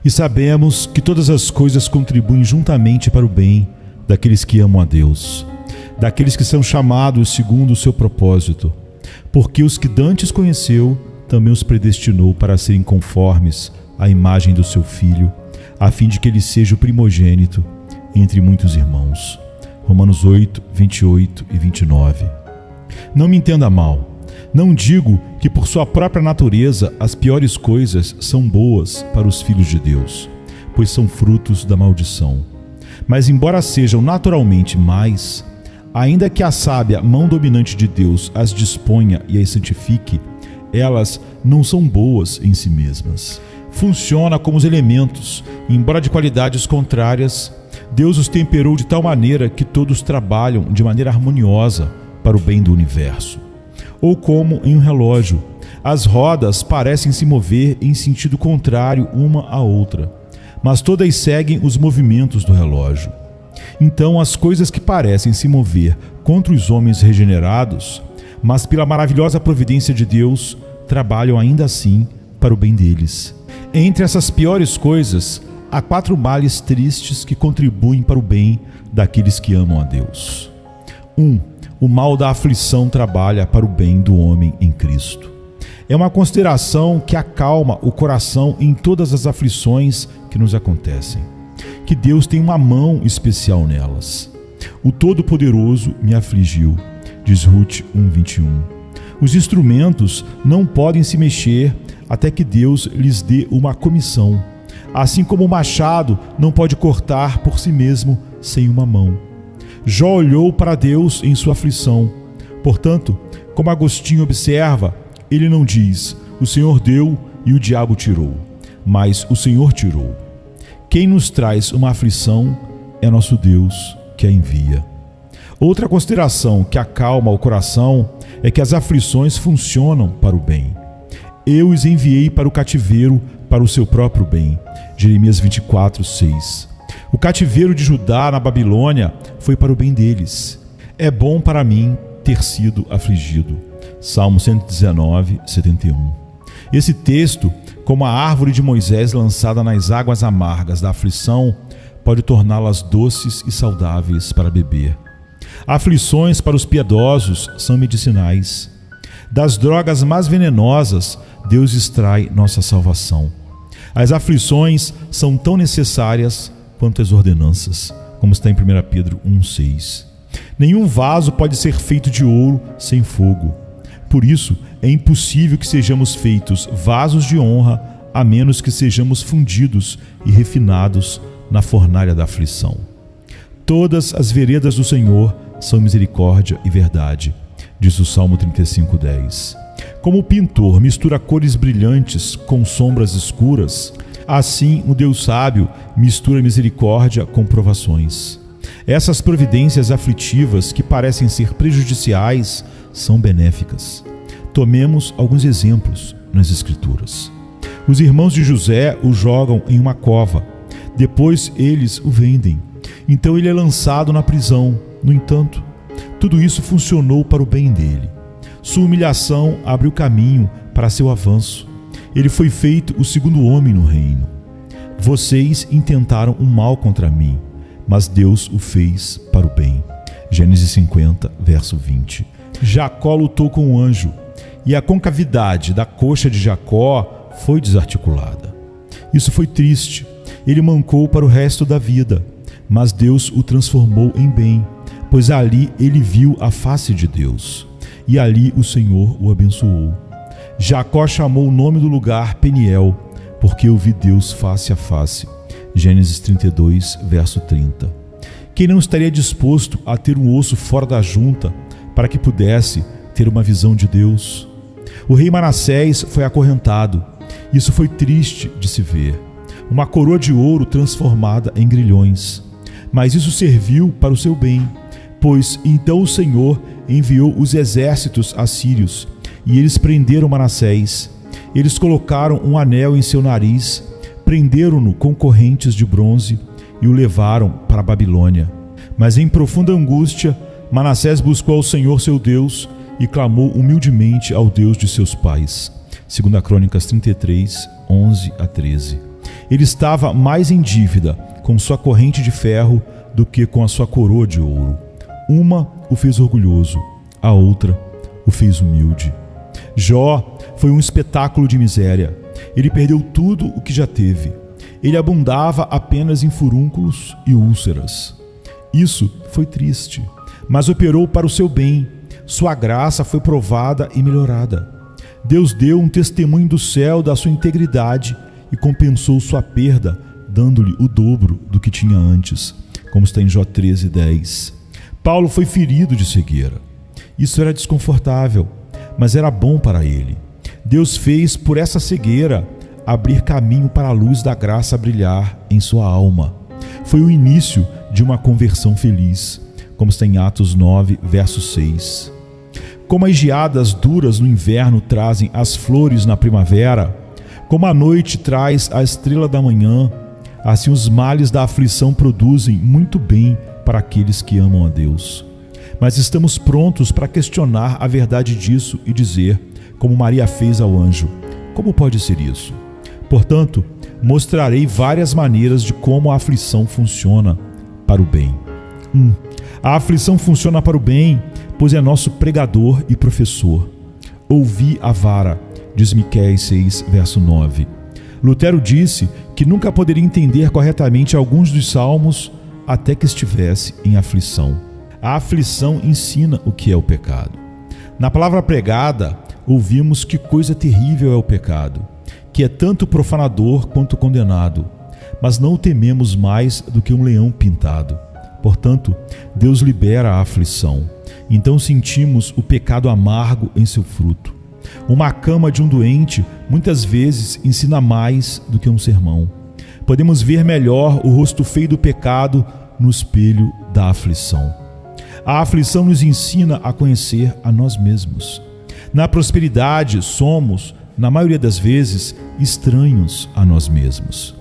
E sabemos que todas as coisas contribuem juntamente para o bem daqueles que amam a Deus, daqueles que são chamados segundo o seu propósito, porque os que dantes conheceu, também os predestinou para serem conformes à imagem do seu Filho, a fim de que ele seja o primogênito entre muitos irmãos. Romanos 8, 28 e 29. Não me entenda mal. Não digo que por sua própria natureza as piores coisas são boas para os filhos de Deus, pois são frutos da maldição. Mas embora sejam naturalmente mais, ainda que a sábia mão dominante de Deus as disponha e as santifique, elas não são boas em si mesmas. Funciona como os elementos, embora de qualidades contrárias, Deus os temperou de tal maneira que todos trabalham de maneira harmoniosa para o bem do universo. Ou como em um relógio, as rodas parecem se mover em sentido contrário uma à outra, mas todas seguem os movimentos do relógio. Então as coisas que parecem se mover contra os homens regenerados, mas pela maravilhosa providência de Deus, trabalham ainda assim para o bem deles. Entre essas piores coisas, há 4 males tristes que contribuem para o bem daqueles que amam a Deus. 1. O mal da aflição trabalha para o bem do homem em Cristo. É uma consideração que acalma o coração em todas as aflições que nos acontecem, que Deus tem uma mão especial nelas. O Todo-Poderoso me afligiu, diz Ruth 1:21. Os instrumentos não podem se mexer até que Deus lhes dê uma comissão, assim como o machado não pode cortar por si mesmo sem uma mão. Jó olhou para Deus em sua aflição. Portanto, como Agostinho observa, ele não diz: o Senhor deu e o diabo tirou, mas o Senhor tirou. Quem nos traz uma aflição é nosso Deus que a envia. Outra consideração que acalma o coração é que as aflições funcionam para o bem. Eu os enviei para o cativeiro para o seu próprio bem. Jeremias 24:6. O cativeiro de Judá na Babilônia foi para o bem deles. É bom para mim ter sido afligido. Salmo 119:71. Esse texto, como a árvore de Moisés lançada nas águas amargas da aflição, pode torná-las doces e saudáveis para beber. Aflições para os piedosos são medicinais. Das drogas mais venenosas, Deus extrai nossa salvação. As aflições são tão necessárias quanto as ordenanças, como está em 1 Pedro 1:6. Nenhum vaso pode ser feito de ouro sem fogo. Por isso, é impossível que sejamos feitos vasos de honra, a menos que sejamos fundidos e refinados na fornalha da aflição. Todas as veredas do Senhor são misericórdia e verdade, diz o Salmo 35:10. Como o pintor mistura cores brilhantes com sombras escuras, assim o Deus sábio mistura misericórdia com provações. Essas providências aflitivas que parecem ser prejudiciais são benéficas. Tomemos alguns exemplos nas Escrituras. Os irmãos de José o jogam em uma cova. Depois eles o vendem. Então ele é lançado na prisão. No entanto, tudo isso funcionou para o bem dele. Sua humilhação abriu caminho para seu avanço. Ele foi feito o segundo homem no reino. Vocês intentaram o mal contra mim, mas Deus o fez para o bem. Gênesis 50, verso 20. Jacó lutou com o anjo, e a concavidade da coxa de Jacó foi desarticulada. Isso foi triste. Ele mancou para o resto da vida, mas Deus o transformou em bem, pois ali ele viu a face de Deus, e ali o Senhor o abençoou. Jacó chamou o nome do lugar Peniel, porque eu vi Deus face a face. Gênesis 32, verso 30. Quem não estaria disposto a ter um osso fora da junta para que pudesse ter uma visão de Deus? O rei Manassés foi acorrentado. Isso foi triste de se ver. Uma coroa de ouro transformada em grilhões. Mas isso serviu para o seu bem, pois então o Senhor enviou os exércitos assírios, e eles prenderam Manassés. Eles colocaram um anel em seu nariz, prenderam-no com correntes de bronze e o levaram para a Babilônia. Mas em profunda angústia, Manassés buscou ao Senhor seu Deus e clamou humildemente ao Deus de seus pais. 2 Crônicas 33, 11 a 13. Ele estava mais em dívida com sua corrente de ferro do que com a sua coroa de ouro. Uma o fez orgulhoso, a outra o fez humilde. Jó foi um espetáculo de miséria. Ele perdeu tudo o que já teve. Ele abundava apenas em furúnculos e úlceras. Isso foi triste, mas operou para o seu bem. Sua graça foi provada e melhorada. Deus deu um testemunho do céu da sua integridade e compensou sua perda, dando-lhe o dobro do que tinha antes, como está em Jó 13:10. Paulo foi ferido de cegueira. Isso era desconfortável, mas era bom para ele. Deus fez por essa cegueira abrir caminho para a luz da graça brilhar em sua alma. Foi o início de uma conversão feliz, como está em Atos 9, verso 6. Como as geadas duras no inverno trazem as flores na primavera, como a noite traz a estrela da manhã, assim os males da aflição produzem muito bem para aqueles que amam a Deus. Mas estamos prontos para questionar a verdade disso e dizer, como Maria fez ao anjo: como pode ser isso? Portanto, mostrarei várias maneiras de como a aflição funciona para o bem. 1. A aflição funciona para o bem, pois é nosso pregador e professor. Ouvi a vara, diz Miqueias 6, verso 9. Lutero disse que nunca poderia entender corretamente alguns dos salmos até que estivesse em aflição. A aflição ensina o que é o pecado. Na palavra pregada, ouvimos que coisa terrível é o pecado, que é tanto profanador quanto condenado, mas não o tememos mais do que um leão pintado. Portanto, Deus libera a aflição. Então sentimos o pecado amargo em seu fruto. Uma cama de um doente muitas vezes ensina mais do que um sermão. Podemos ver melhor o rosto feio do pecado no espelho da aflição. A aflição nos ensina a conhecer a nós mesmos. Na prosperidade, somos, na maioria das vezes, estranhos a nós mesmos.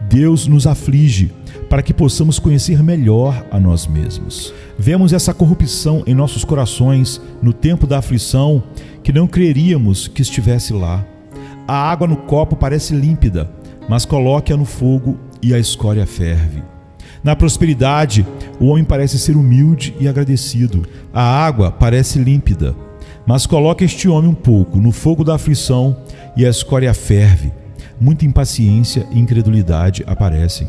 Deus nos aflige para que possamos conhecer melhor a nós mesmos. Vemos essa corrupção em nossos corações no tempo da aflição que não creríamos que estivesse lá. A água no copo parece límpida, mas coloque-a no fogo e a escória ferve. Na prosperidade, o homem parece ser humilde e agradecido. A água parece límpida, mas coloque este homem um pouco no fogo da aflição e a escória ferve. Muita impaciência e incredulidade aparecem.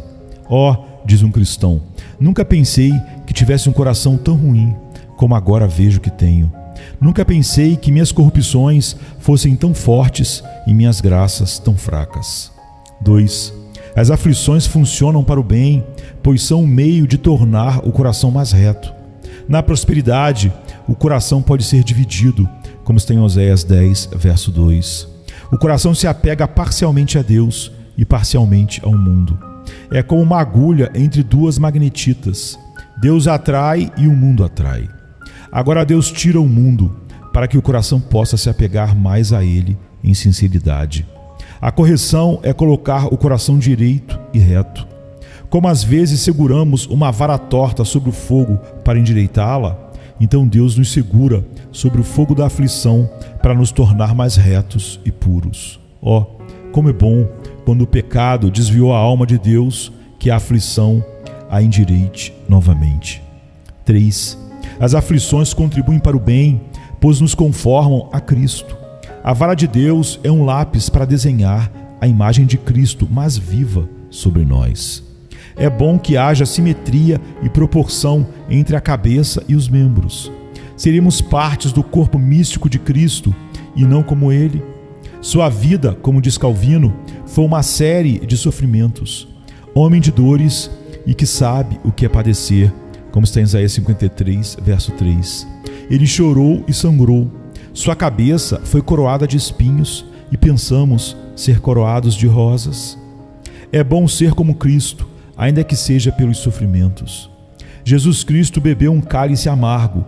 Diz um cristão, nunca pensei que tivesse um coração tão ruim como agora vejo que tenho. Nunca pensei que minhas corrupções fossem tão fortes e minhas graças tão fracas. 2. As aflições funcionam para o bem, pois são um meio de tornar o coração mais reto. Na prosperidade, o coração pode ser dividido, como está em Oséias 10, verso 2. O coração se apega parcialmente a Deus e parcialmente ao mundo. É como uma agulha entre duas magnetitas. Deus atrai e o mundo atrai. Agora Deus tira o mundo para que o coração possa se apegar mais a Ele em sinceridade. A correção é colocar o coração direito e reto. Como às vezes seguramos uma vara torta sobre o fogo para endireitá-la, então Deus nos segura sobre o fogo da aflição para nos tornar mais retos e puros. Como é bom quando o pecado desviou a alma de Deus, que a aflição a endireite novamente. 3. As aflições contribuem para o bem, pois nos conformam a Cristo. A vara de Deus é um lápis para desenhar a imagem de Cristo mais viva sobre nós. É bom que haja simetria e proporção entre a cabeça e os membros. Seremos partes do corpo místico de Cristo e não como Ele. Sua vida, como diz Calvino, foi uma série de sofrimentos. Homem de dores e que sabe o que é padecer, como está em Isaías 53, verso 3. Ele chorou e sangrou. Sua cabeça foi coroada de espinhos e pensamos ser coroados de rosas. É bom ser como Cristo, ainda que seja pelos sofrimentos. Jesus Cristo bebeu um cálice amargo,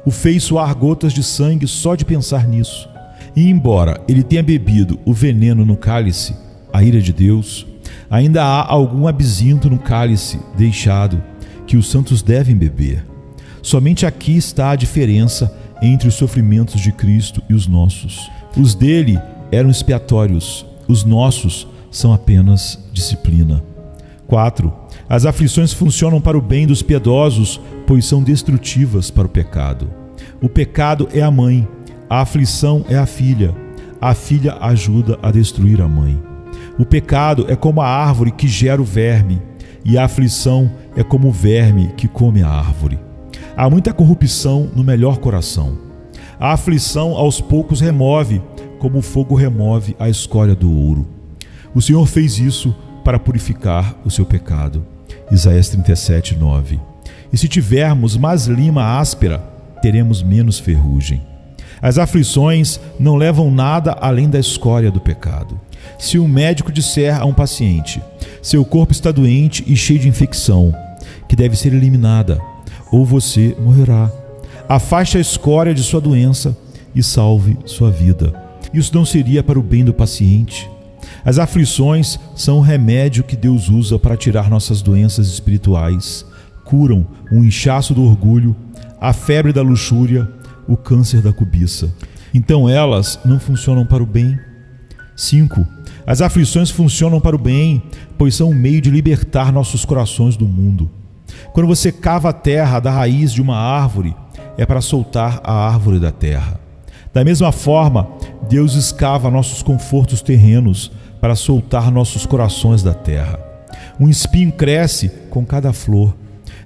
o fez suar gotas de sangue só de pensar nisso. E embora ele tenha bebido o veneno no cálice, a ira de Deus, ainda há algum absinto no cálice deixado que os santos devem beber. Somente aqui está a diferença entre os sofrimentos de Cristo e os nossos. Os dele eram expiatórios, os nossos são apenas disciplina. 4. As aflições funcionam para o bem dos piedosos, pois são destrutivas para o pecado. O pecado é a mãe, a aflição é a filha ajuda a destruir a mãe. O pecado é como a árvore que gera o verme, e a aflição é como o verme que come a árvore. Há muita corrupção no melhor coração. A aflição aos poucos remove, como o fogo remove a escória do ouro. O Senhor fez isso para purificar o seu pecado. Isaías 37:9. E se tivermos mais lima áspera, teremos menos ferrugem. As aflições não levam nada além da escória do pecado. Se um médico disser a um paciente: seu corpo está doente e cheio de infecção, que deve ser eliminada, ou você morrerá, afaste a escória de sua doença e salve sua vida. Isso não seria para o bem do paciente. As aflições são o remédio que Deus usa para tirar nossas doenças espirituais, curam o inchaço do orgulho, a febre da luxúria, o câncer da cobiça. Então elas não funcionam para o bem. 5. As aflições funcionam para o bem, pois são um meio de libertar nossos corações do mundo. Quando você cava a terra da raiz de uma árvore, é para soltar a árvore da terra. Da mesma forma, Deus escava nossos confortos terrenos para soltar nossos corações da terra. Um espinho cresce com cada flor.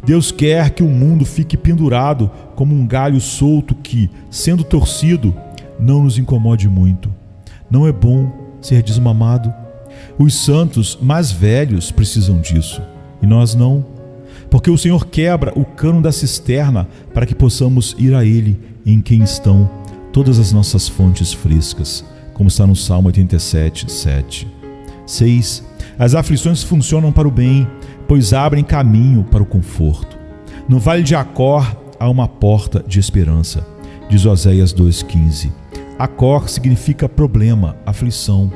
Deus quer que o mundo fique pendurado como um galho solto que, sendo torcido, não nos incomode muito. Não é bom ser desmamado. Os santos mais velhos precisam disso, e nós não. Porque o Senhor quebra o cano da cisterna para que possamos ir a Ele, em quem estão todas as nossas fontes frescas, como está no Salmo 87:7. 6. As aflições funcionam para o bem, pois abrem caminho para o conforto. No vale de Acor há uma porta de esperança, diz Oséias 2:15. Acor significa problema, aflição.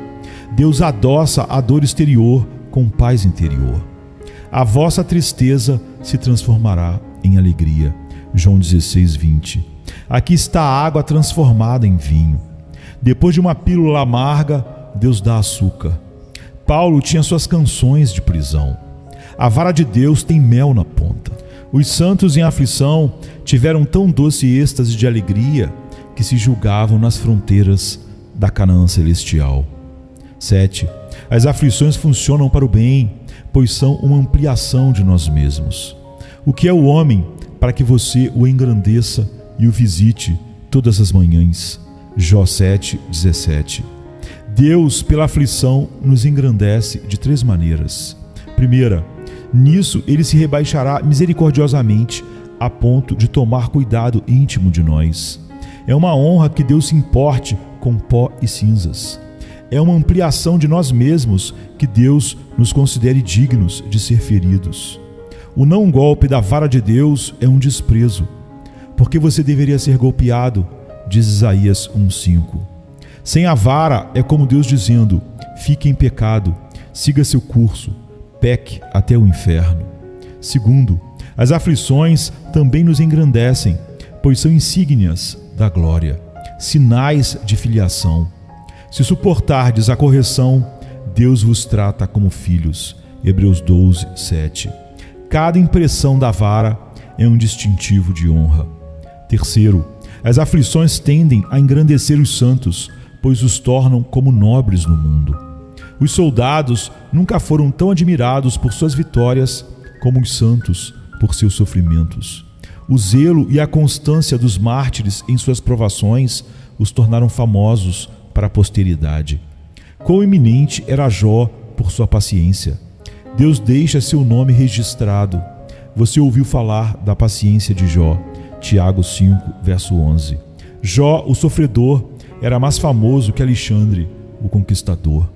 Deus adoça a dor exterior com paz interior. A vossa tristeza se transformará em alegria. João 16:20. Aqui está a água transformada em vinho. Depois de uma pílula amarga, Deus dá açúcar. Paulo tinha suas canções de prisão. A vara de Deus tem mel na ponta. Os santos em aflição tiveram tão doce êxtase de alegria que se julgavam nas fronteiras da Canaã celestial. 7. As aflições funcionam para o bem, pois são uma ampliação de nós mesmos. O que é o homem para que você o engrandeça e o visite todas as manhãs? Jó 7:17. Deus, pela aflição, nos engrandece de 3 maneiras. Primeira, nisso ele se rebaixará misericordiosamente a ponto de tomar cuidado íntimo de nós. É uma honra que Deus se importe com pó e cinzas. É uma ampliação de nós mesmos que Deus nos considere dignos de ser feridos. O não golpe da vara de Deus é um desprezo, porque você deveria ser golpeado, diz Isaías 1:5. Sem a vara é como Deus dizendo: fique em pecado, siga seu curso, peque até o inferno. Segundo, as aflições também nos engrandecem, pois são insígnias da glória, sinais de filiação. Se suportardes a correção, Deus vos trata como filhos. Hebreus 12:7. Cada impressão da vara é um distintivo de honra. Terceiro, as aflições tendem a engrandecer os santos, pois os tornam como nobres no mundo. Os soldados nunca foram tão admirados por suas vitórias como os santos por seus sofrimentos. O zelo e a constância dos mártires em suas provações os tornaram famosos para a posteridade. Quão eminente era Jó por sua paciência! Deus deixa seu nome registrado. Você ouviu falar da paciência de Jó. Tiago 5:11. Jó, o sofredor, era mais famoso que Alexandre, o conquistador.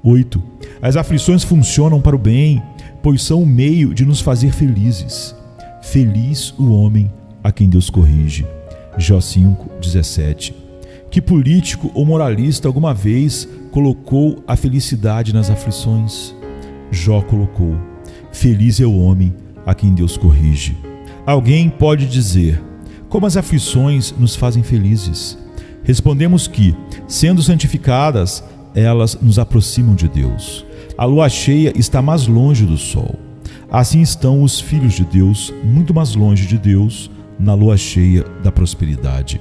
8. As aflições funcionam para o bem, pois são o meio de nos fazer felizes. Feliz o homem a quem Deus corrige. Jó 5:17. Que político ou moralista alguma vez colocou a felicidade nas aflições? Jó colocou: feliz é o homem a quem Deus corrige. Alguém pode dizer: como as aflições nos fazem felizes? Respondemos que, sendo santificadas, elas nos aproximam de Deus. A lua cheia está mais longe do sol. Assim estão os filhos de Deus muito mais longe de Deus na lua cheia da prosperidade.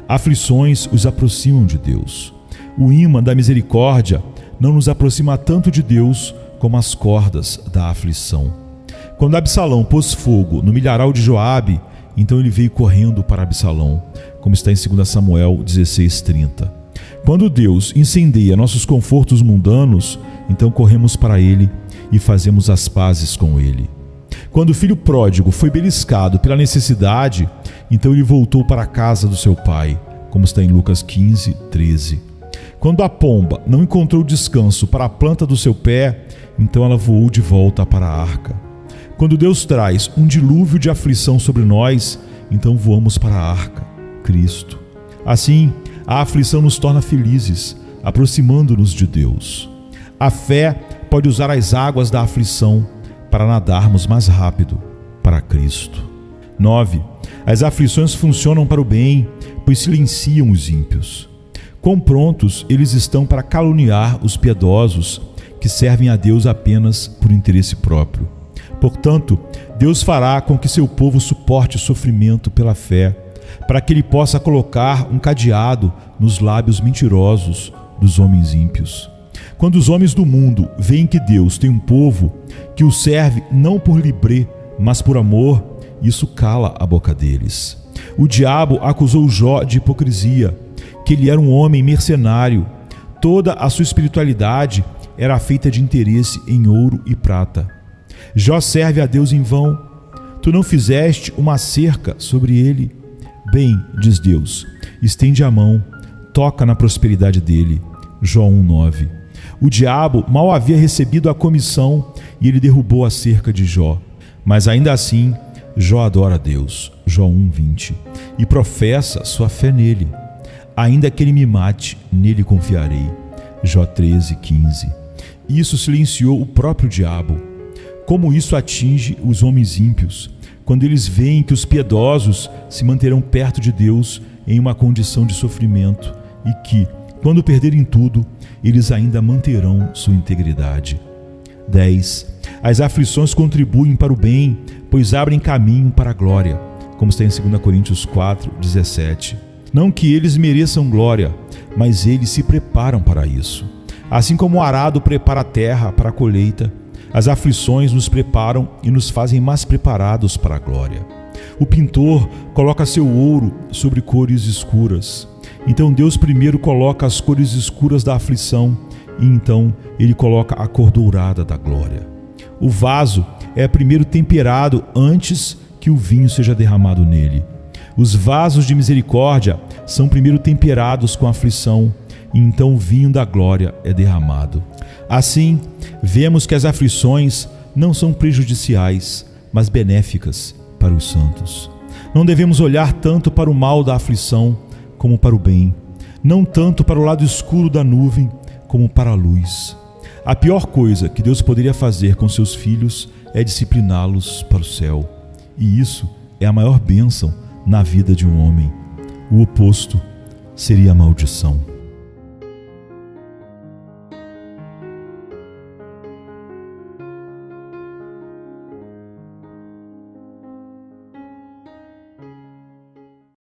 Aflições os aproximam de Deus. O ímã da misericórdia não nos aproxima tanto de Deus como as cordas da aflição. Quando Absalão pôs fogo no milharal de Joabe, então ele veio correndo para Absalão, como está em 2 Samuel 16:30. Quando Deus incendeia nossos confortos mundanos, então corremos para Ele e fazemos as pazes com Ele. Quando o filho pródigo foi beliscado pela necessidade, então ele voltou para a casa do seu pai, como está em Lucas 15:13. Quando a pomba não encontrou descanso para a planta do seu pé, então ela voou de volta para a arca. Quando Deus traz um dilúvio de aflição sobre nós, então voamos para a arca, Cristo. Assim, a aflição nos torna felizes, aproximando-nos de Deus. A fé pode usar as águas da aflição para nadarmos mais rápido para Cristo. 9. As aflições funcionam para o bem, pois silenciam os ímpios. Quão prontos eles estão para caluniar os piedosos que servem a Deus apenas por interesse próprio. Portanto, Deus fará com que seu povo suporte o sofrimento pela fé, para que ele possa colocar um cadeado nos lábios mentirosos dos homens ímpios. Quando os homens do mundo veem que Deus tem um povo que o serve não por libré, mas por amor, isso cala a boca deles. O diabo acusou Jó de hipocrisia, que ele era um homem mercenário. Toda a sua espiritualidade era feita de interesse em ouro e prata. Jó serve a Deus em vão. Tu não fizeste uma cerca sobre ele? Bem, diz Deus, estende a mão, toca na prosperidade dele. Jó 1:9. O diabo mal havia recebido a comissão e ele derrubou a cerca de Jó. Mas ainda assim, Jó adora a Deus. Jó 1:20. E professa sua fé nele. Ainda que ele me mate, nele confiarei. Jó 13:15. Isso silenciou o próprio diabo. Como isso atinge os homens ímpios, quando eles veem que os piedosos se manterão perto de Deus em uma condição de sofrimento e que, quando perderem tudo, eles ainda manterão sua integridade. 10. As aflições contribuem para o bem, pois abrem caminho para a glória, como está em 2 Coríntios 4:17. Não que eles mereçam glória, mas eles se preparam para isso. Assim como o arado prepara a terra para a colheita, as aflições nos preparam e nos fazem mais preparados para a glória. O pintor coloca seu ouro sobre cores escuras. Então Deus primeiro coloca as cores escuras da aflição e então Ele coloca a cor dourada da glória. O vaso é primeiro temperado antes que o vinho seja derramado nele. Os vasos de misericórdia são primeiro temperados com a aflição e então o vinho da glória é derramado. Assim, vemos que as aflições não são prejudiciais, mas benéficas para os santos. Não devemos olhar tanto para o mal da aflição como para o bem, não tanto para o lado escuro da nuvem como para a luz. A pior coisa que Deus poderia fazer com seus filhos é discipliná-los para o céu, e isso é a maior bênção na vida de um homem. O oposto seria a maldição.